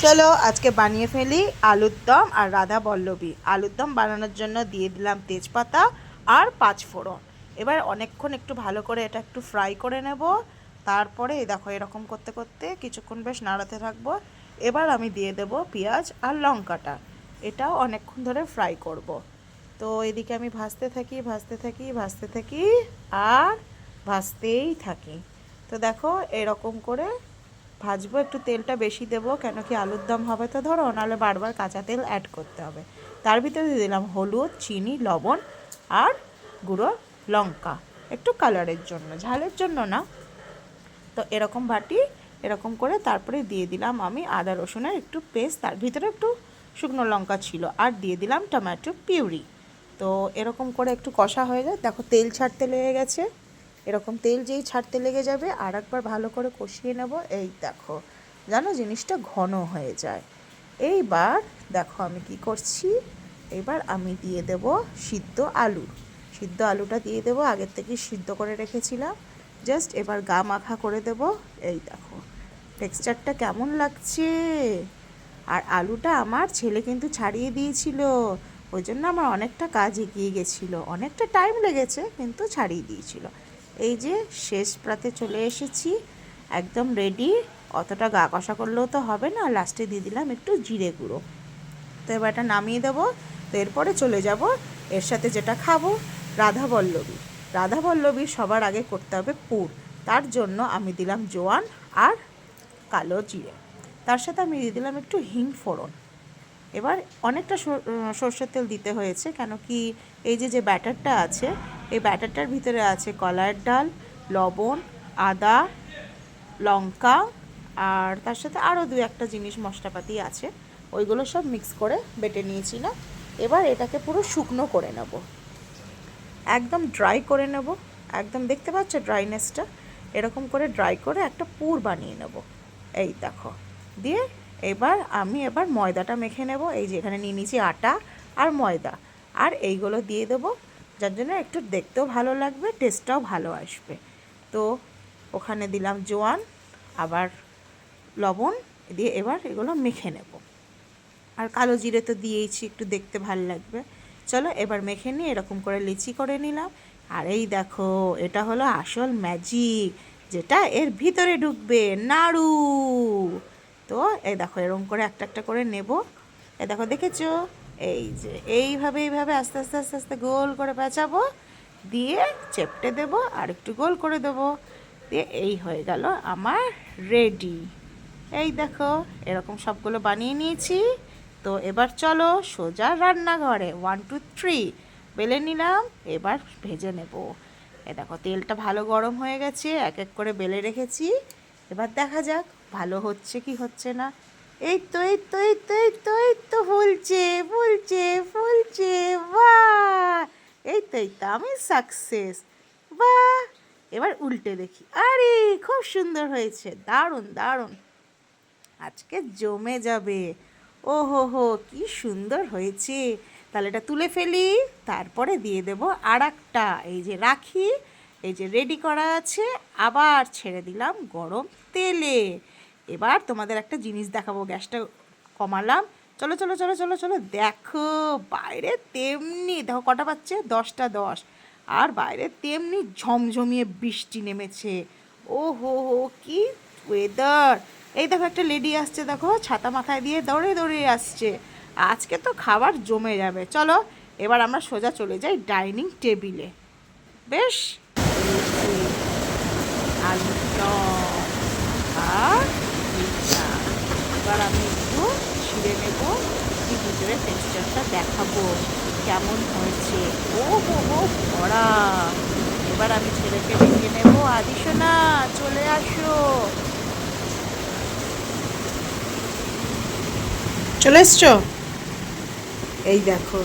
চলো আজকে বানিয়ে ফেলি আলুর দম আর রাধা বল্লভী। আলুর দম বানানোর জন্য দিয়ে দিলাম তেজপাতা আর পাঁচফোড়ন। এবার অনেকক্ষণ একটু ভালো করে এটা একটু ফ্রাই করে নেব। তারপরে দেখো এরকম করতে করতে কিছুক্ষণ বেশ নাড়াতে থাকবো। এবার আমি দিয়ে দেব পেঁয়াজ আর লঙ্কাটা, এটাও অনেকক্ষণ ধরে ফ্রাই করব। তো এদিকে আমি ভাজতে থাকি আর ভাজতেই থাকি। তো দেখো এরকম করে ভাজবো, একটু তেলটা বেশি দেবো, কেন কি আলুর দম হবে তো ধরো, নাহলে বারবার কাঁচা তেল অ্যাড করতে হবে। তার ভিতরে দিয়ে দিলাম হলুদ, চিনি, লবণ আর গুঁড়ো লঙ্কা, একটু কালারের জন্য, ঝালের জন্য না। তো এরকম বাটি এরকম করে তারপরে দিয়ে দিলাম আমি আদা রসুনের একটু পেস্ট, তার ভিতরে একটু শুকনো লঙ্কা ছিল, আর দিয়ে দিলাম টমেটো পিউরি। তো এরকম করে একটু কষা হয়ে যায়, দেখো তেল ছাড়তে লেগে গেছে। এরকম তেল যেই ছাড়তে লেগে যাবে আর একবার ভালো করে কষিয়ে নেব। এই দেখো, জানো জিনিসটা ঘন হয়ে যায়। এইবার দেখো আমি কি করছি, এবার আমি দিয়ে দেব সিদ্ধ আলুটা দিয়ে দেবো, আগের থেকে সিদ্ধ করে রেখেছিলাম। জাস্ট এবার গা মাখা করে দেব। এই দেখো টেক্সচারটা কেমন লাগছে। আর আলুটা আমার ছেলে কিন্তু ছাড়িয়ে দিয়েছিল, ওই জন্য আমার অনেকটা কাজ এগিয়ে গেছিলো, অনেকটা টাইম লেগেছে কিন্তু ছাড়িয়ে দিয়েছিল। এই যে শেষ প্রাতে চলে এসেছি, একদম রেডি। অতটা গা কষা করলেও তো হবে না, লাস্টে দিয়ে দিলাম একটু জিরে গুঁড়ো। তো এবার এটা নামিয়ে দেবো। তো এরপরে চলে যাব এর সাথে যেটা খাবো, রাধা বল্লভী সবার আগে করতে হবে পুর। তার জন্য আমি দিলাম জোয়ান আর কালো জিরে, তার সাথে আমি দিয়ে দিলাম একটু হিং ফোড়ন। এবার অনেকটা সর্ষের তেল দিতে হয়েছে, কেন কি এই যে ব্যাটারটা আছে, এই ব্যাটারটার ভিতরে আছে কলাইয়ের ডাল, লবণ, আদা, লঙ্কা, আর তার সাথে আরও দু একটা জিনিস মশলাপাতি আছে, ওইগুলো সব মিক্স করে বেটে নিয়েছিলাম। এবার এটাকে পুরো শুকনো করে নেব, একদম ড্রাই করে নেব। একদম দেখতে পাচ্ছ ড্রাইনেসটা, এরকম করে ড্রাই করে একটা পুর বানিয়ে নেব। এই দেখো দিয়ে এবার ময়দাটা মেখে নেব। এই যে এখানে নিয়ে নিয়েছি আটা আর ময়দা, আর এইগুলো দিয়ে দেবো, যার জন্য একটু দেখতেও ভালো লাগবে, টেস্টটাও ভালো আসবে। তো ওখানে দিলাম জোয়ান, আবার লবণ দিয়ে এবার এগুলো মেখে নেব। আর কালো জিরে তো দিয়েইছি, একটু দেখতে ভালো লাগবে। চলো এবার মেখে নিয়ে এরকম করে লিচি করে নিলাম। আর এই দেখো এটা হলো আসল ম্যাজিক, যেটা এর ভিতরে ঢুকবে, নাড়ু। তো এই দেখো এরকম করে একটা একটা করে নেব। এই দেখো দেখেছো, এই যে এইভাবে আস্তে আস্তে আস্তে আস্তে গোল করে পেঁচাবো, দিয়ে চেপটে দেবো আর একটু গোল করে দেবো, দিয়ে এই হয়ে গেল আমার রেডি। এই দেখো এরকম সবগুলো বানিয়ে নিয়েছি। তো এবার চলো সোজা রান্নাঘরে, 1 2 3 বেলে নিলাম, এবার ভেজে নেব। এ দেখো তেলটা ভালো গরম হয়ে গেছে, এক এক করে বেলে রেখেছি। এবার দেখা যাক ভালো হচ্ছে কি হচ্ছে না। এই তো ফুলছে, বাহ! এই তো আমি সাকসেস, বাহ! এবার উল্টে দেখি, আরে খুব সুন্দর হয়েছে, দারুণ দারুণ, আজকে জমে যাবে। ও হো কি সুন্দর হয়েছে। তাহলে এটা তুলে ফেলি, তারপরে দিয়ে দেব আর একটা, এই যে রাখি, এই যে রেডি করা আছে, আবার ছেড়ে দিলাম গরম তেলে। এবার তোমাদের একটা জিনিস দেখাবো, গ্যাসটা কমালাম। চলো চলো চলো চলো চলো দেখো, বাইরে তেমনি দেখো কটা পাচ্ছে, 10টা 10, আর বাইরে তেমনি ঝমঝমিয়ে বৃষ্টি নেমেছে। ও হো কি ওয়েদার। এই দেখো একটা লেডি আসছে, দেখো ছাতা মাথায় দিয়ে দৌড়ে দৌড়ে আসছে। আজকে তো খাবার জমে যাবে। চলো এবার আমরা সোজা চলে যাই ডাইনিং টেবিলে। বেশ, আলুর দম আর পিৎজা। এবার আমি একটু ছিঁড়ে নেব, কি ভিতরে টেক্সচারটা দেখাবো কেমন হয়েছে। ও হো ভরা। এবার আমি ছেলেকে ডেকে নেবো, আদিশোনা চলে আসো। চলে এসছো? এই দেখো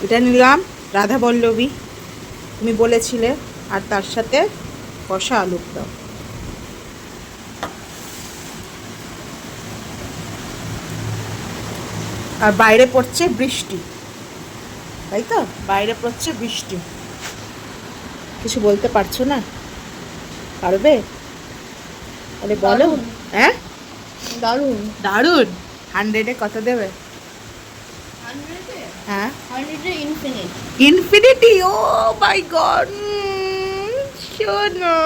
এটা নিলাম রাধা বল্লভী, তুমি বলেছিলে, আর তার সাথে কষা আলুর দম। আর বাইরে পড়ছে বৃষ্টি, তাই তো, বাইরে পড়ছে বৃষ্টি। কিছু বলতে পারছো না? পারবে? তাহলে বলো। হ্যাঁ, দারুণ। দারুণ। 100-এ কত দেবে? 100-এ? হ্যাঁ, 100-এ ইনফিনিট। ইনফিনিটি। ও মাই গড, শোনো,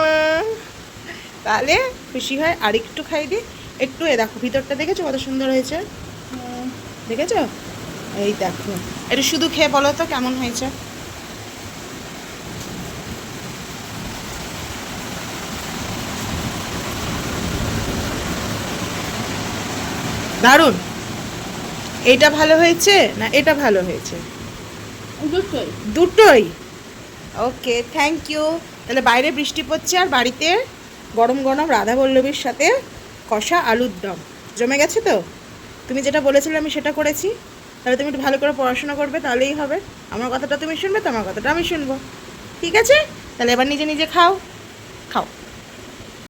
তাহলে খুশি হয়। আর একটু খাই দি, একটু। এ দেখো ভিতরটা দেখেছো কত সুন্দর হয়েছে, দেখেছো? এই দেখো, এটা শুধু খেয়ে বলো তো কেমন হয়েছে। দারুণ। এইটা ভালো হয়েছে না এটা ভালো হয়েছে? দুটোই। দুটোই। ওকে, থ্যাংক ইউ। তাহলে বাইরে বৃষ্টি পড়ছে আর বাড়িতে গরম গরম রাধা বল্লভীর সাথে কষা আলুর দম জমে গেছে তো। তুমি যেটা বলেছিলে আমি সেটা করেছি। তাহলে তুমি একটু ভালো করে পড়াশোনা করবে, তাহলেই হবে। আমার কথাটা তুমি শুনবে, তোমার কথাটা আমি শুনবো। ঠিক আছে? তাহলে এবার নিজে নিজে খাও, খাও।